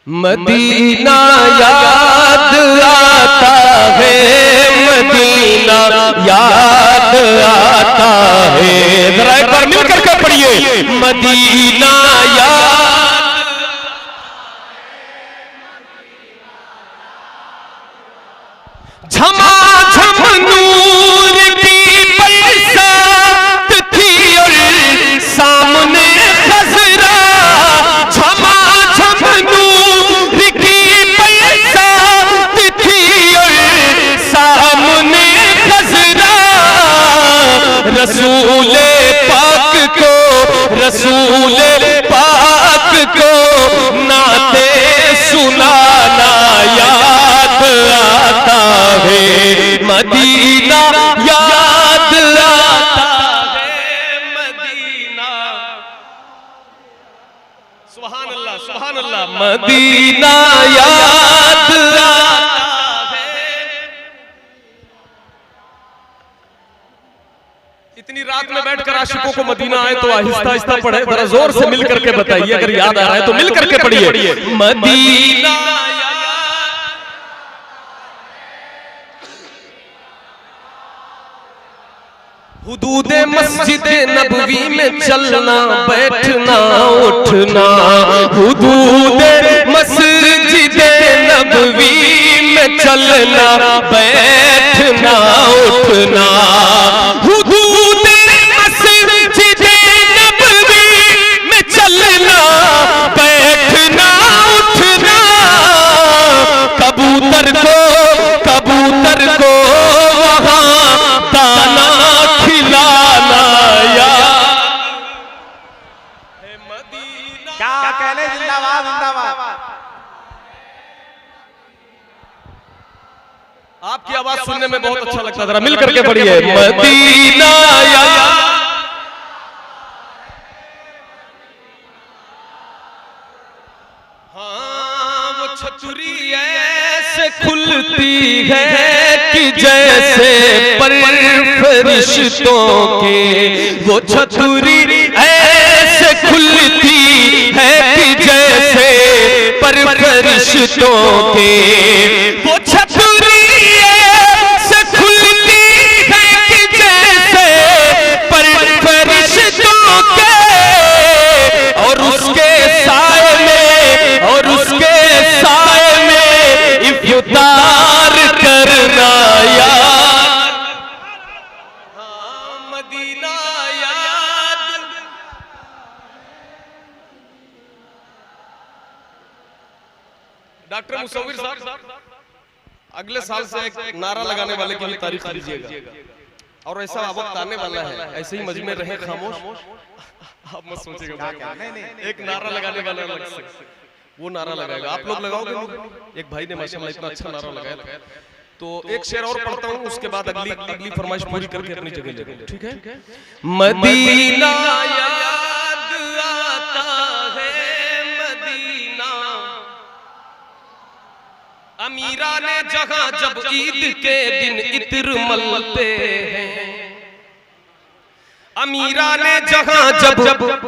Medina याद आता है, मदीना याद आता है। जरा एक बार मिल करके पढ़िए, मदीना याद। झमाझम नूर की बरसात थी और सामने खजरा, झमाझम नूर की बरसात थी और सामने खजरा। रसूले पाक को, रसूले पाक को नाते सुनाना याद आता है, मदीना याद आता है, मदीना। सुभान अल्लाह, सुभान अल्लाह। मदीना याद आता है। इतनी रात में बैठकर आशिकों को मदीना आए तो आहिस्ता आहिस्ता पढ़े, जरा जोर से मिल करके बताइए। अगर याद आ रहा है तो मिल करके पढ़िए, मदीना। हुदूदे मस्जिदे नबवी में चलना बैठना उठना, हुदूदे मस्जिदे नबवी में चलना बैठना उठना, हुदूदे मस्जिदे नबवी में चलना बैठना उठना। कबूतर को वहां दाना खिलाना यार मदीना। क्या कहने, जिंदाबाद जिंदाबाद। आपकी आवाज सुनने में बहुत अच्छा लगता है, जरा मिल करके पढ़िए, मदीना यार। हाँ वो छतरी ऐसे खुलती है कि जैसे पर फरिश्तों के, वो छतरी ऐसे खुलती है कि जैसे पर फरिश्तों के, वो छतरी ऐसे खुलती है कि जैसे पर फरिश्तों के। और उसके साए में, और उसके साए में इफ्तार करना यार, हाँ मदीना याद। डॉक्टर मुसव्विर साहब, अगले साल से एक नारा लगाने वाले की भी तारीख लीजिएगा, और ऐसा वक्त आने वाला है, ऐसे ही मजमे रहे खामोश। आप मत सोचिएगा, एक नारा लगाने वाला अलग से वो नारा लगाएगा, आप लोग लगाओगे। एक भाई ने माशाल्लाह इतना अच्छा नारा लगाया, तो एक शेर और पढ़ता हूँ, उसके बाद अगली फरमाइश पूरी करके अपनी जगह ले लेंगे, ठीक है। मदीना याद आता है, मदीना। अमीरा ने जहां जब ईद के दिन इत्र मलते हैं, अमीरा ने जहां जब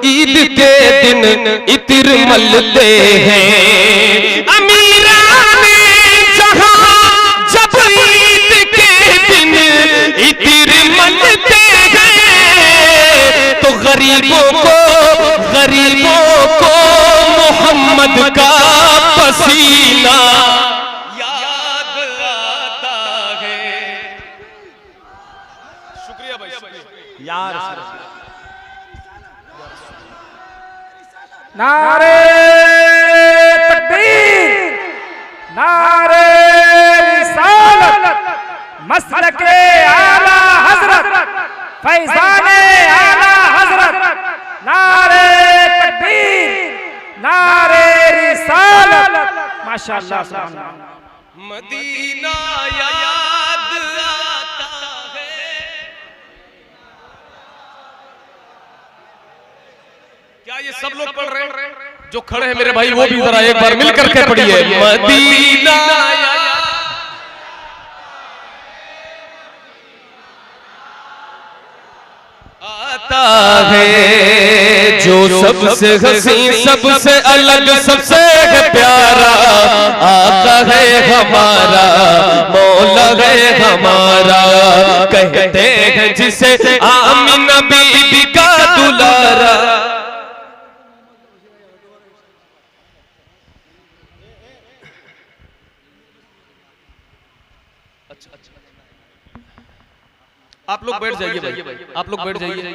ईद के दिन इत्र मलते हैं, अमीरा ने जहां जब ईद के दिन इत्र मलते हैं, तो गरीबों को मोहम्मद का पसीना याद आता है। शुक्रिया भाई, शुक्रिया यार। नारे तकबीर, नारे रिसालत, मसलके आला हजरत, फैजाने आला हजरत। नारे तकबीर, नारे रिसालत, माशाअल्लाह सुभान अल्लाह। मदीना याद आता है। क्या ये सब लोग पढ़ रहे हैं? जो खड़े हैं मेरे भाई वो भी जरा एक बार मिल करके पढ़िए, मदीना आता है, जो सबसे हसीन, सबसे अलग, सबसे प्यारा है हमारा, कहते हैं जिसे आमिना बीबी का दुलारा। आप लोग बैठ जाइए भाई, आप लोग बैठ जाइए,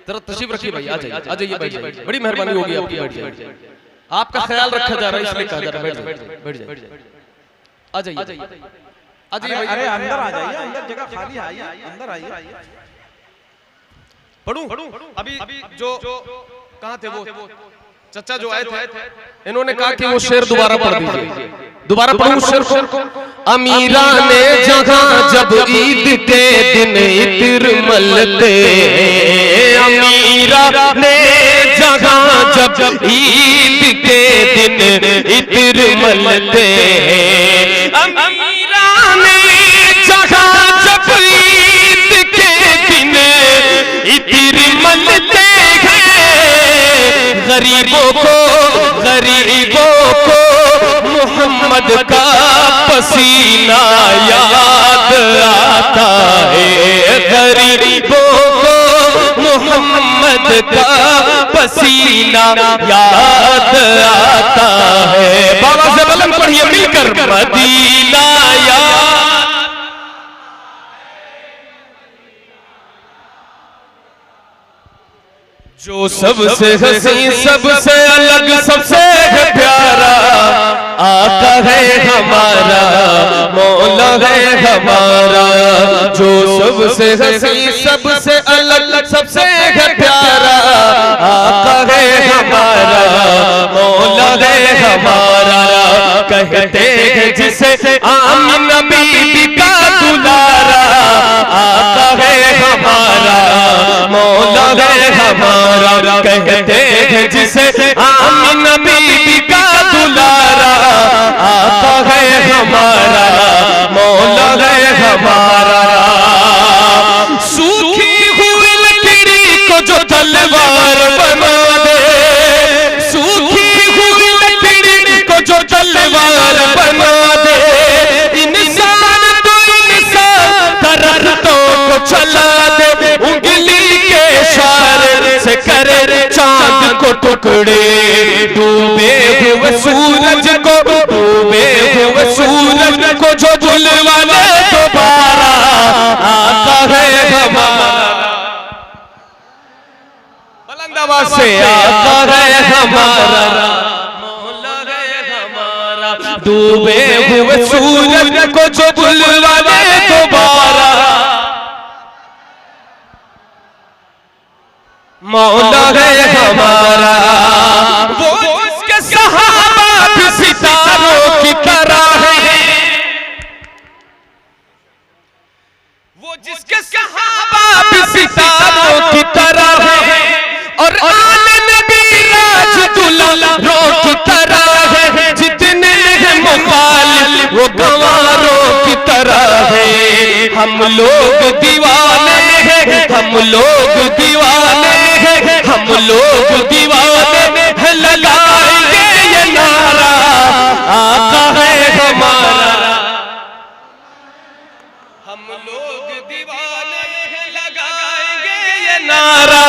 जरा तशरीफ रखिए भाई, आ जाइए, आ जाइए, बैठ जाइए, बड़ी मेहरबानी होगी आपकी, बैठ जाइए। आपका ख्याल रखा जा रहा है इसलिए कहा जा रहा है, बैठ जाइए, बैठ जाइए, आ जाइए, आ जाइए। अरे अंदर आ जाइए, अंदर जगह खाली है, आइए अंदर आइए। पढ़ूं अभी जो कहाँ थे वो चचा जो आए थे, इन्होंने कहा कि वो शेर दोबारा पढ़ दीजिए, दोबारा पढ़ूं शेर को। अमीरा ने जहां जब ईद के दिन इत्र मलते, अमीरा ने जहां जब ईद के दिन इत्र मलते, अमीरा ने जहां जब ईद के दिन इत्र मलते हैं, गरीबों को मोहम्मद का पसीना याद आता है, गरीबों को मोहम्मद का पसीना याद आता है। बाबा से बुलंद पढ़िए मिलकर, मदीना याद। जो सबसे हसी, सबसे अलग, सबसे प्यारा आका है हमारा, मौला है हमारा। जो सबसे हसी, सबसे अलग, सबसे प्यारा आका है हमारा, मौला है हमारा। कहते हैं जिसे आमिना बीबी का दुलारा, आका है हमारा, मौला है हमारा। कहते हैं जिसे आमिना बीबी का दुलारा, आका है हमारा, मौला है हमारा। सूखी हुई लकड़ी को जो तलवार बना दे, सूखी हुई लकड़ी को जो तलवार बना दे, इंसान तो इंसान दर्दों को चला दे, उंगली के इशारे से करे चांद को टुकड़े, डूबे हुए सूरज को, डूबे हुए सूरज को जो बुलवा ले दोबारा, आता है हमारा। बुलंद आवाज से आता है हमारा, मौला है हमारा। डूबे हुए सूरज को जो बुलवा ले दोबारा, मौला है हमारा। वो जिसके सहाबा भी सितारों की तरह है, वो जिसके सहाबा भी सितारों की तरह है, और आले नबी राज दुल्हरों की तरह है। जितने हैं मुखालिफ वो गंवारों की तरह है। हम लोग दीवाने हैं, हम लोग दीवाने हैं, हम लोग दीवाने हैं, लगाएंगे ये नारा, आका है हमारा। हम लोग दीवाने हैं, लगाएंगे ये नारा,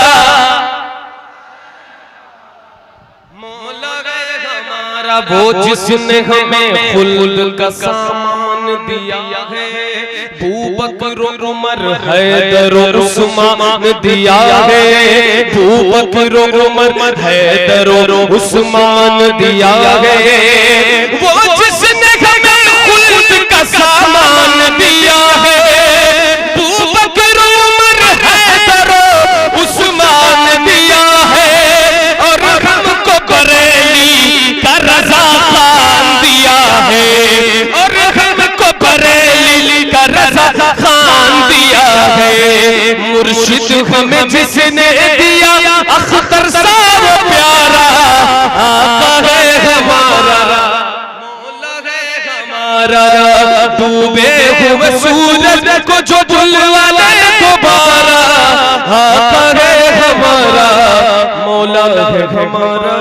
मौला है हमारा। वो जिसने हमें खुल्द का सामान दिया है, बूबकर उमर हैदर उस्मान दिया है, बूबकर उमर हैदर उस्मान दिया है। वो जिसने हमें खुल्द का सामान दिया है, बूबकर उमर हैदर उस्मान दिया है, और हमको बरेली का रज़ा खान दिया है, और हमको बरेली का रज़ा खान दिया है। मुर्शिद हमें जिसने दिया अख्तर सा वो प्यारा, आका है हमारा, मौला है हमारा। डूबे हुए सूरज को जो बुलवा ले दोबारा, आका है हमारा, मौला है हमारा।